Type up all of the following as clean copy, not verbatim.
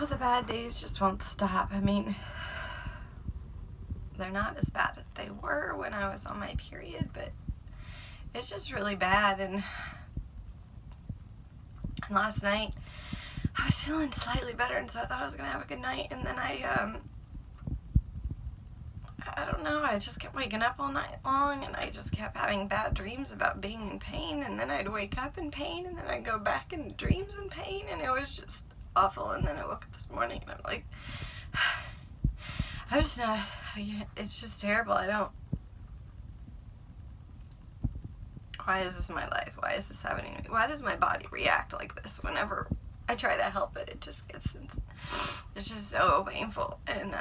Oh, the bad days just won't stop. I mean, they're not as bad as they were when I was on my period, but it's just really bad. And last night I was feeling slightly better, and so I thought I was gonna have a good night, and then I don't know, I just kept waking up all night long, and I just kept having bad dreams about being in pain, and then I'd wake up in pain, and then I'd go back into dreams in pain, and it was just awful. And then I woke up this morning and I'm like, I'm just not, it's just terrible. Why is this my life? Why is this happening to me? Why does my body react like this whenever I try to help it? It just gets, it's just so painful. And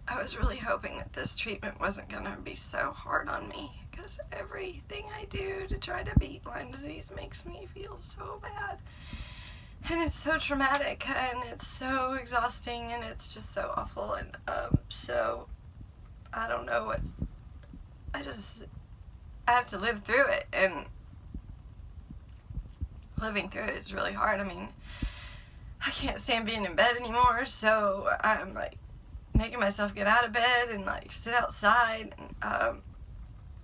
I was really hoping that this treatment wasn't going to be so hard on me, because everything I do to try to beat Lyme disease makes me feel so bad. And it's so traumatic, and it's so exhausting, and it's just so awful. And so I don't know I have to live through it, and living through it is really hard. I mean, I can't stand being in bed anymore, so I'm like making myself get out of bed and like sit outside and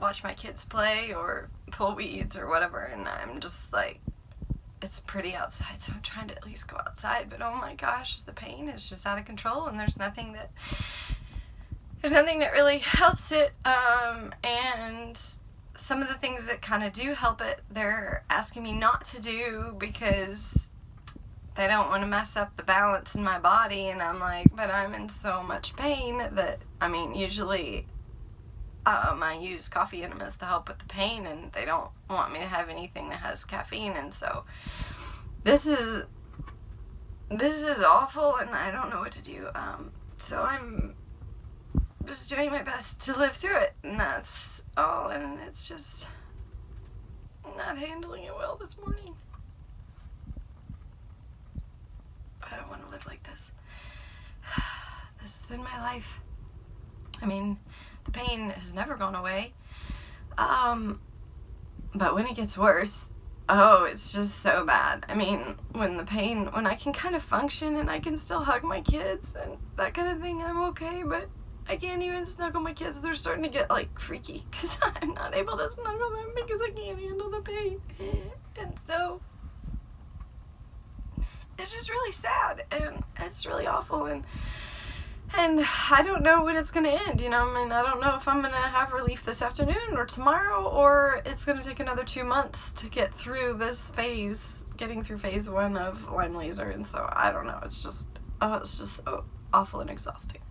watch my kids play or pull weeds or whatever. And I'm just like, it's pretty outside, so I'm trying to at least go outside, but oh my gosh, the pain is just out of control, and there's nothing that really helps it. And some of the things that kind of do help it, they're asking me not to do because they don't want to mess up the balance in my body. And I'm like, but I'm in so much pain that, I mean, usually I use coffee enemas to help with the pain, and they don't want me to have anything that has caffeine. And so this is awful, and I don't know what to do. So I'm just doing my best to live through it, and that's all. And it's just not handling it well this morning. I don't want to live like this. This has been my life. I mean, the pain has never gone away. But when it gets worse, oh, it's just so bad. I mean, when I can kind of function and I can still hug my kids and that kind of thing, I'm okay. But I can't even snuggle my kids. They're starting to get like freaky because I'm not able to snuggle them because I can't handle the pain. And so it's just really sad, and it's really awful, and I don't know when it's going to end, you know. I mean, I don't know if I'm going to have relief this afternoon or tomorrow, or it's going to take another 2 months to get through this phase, getting through phase 1 of Lyme laser. And so I don't know. It's just so awful and exhausting.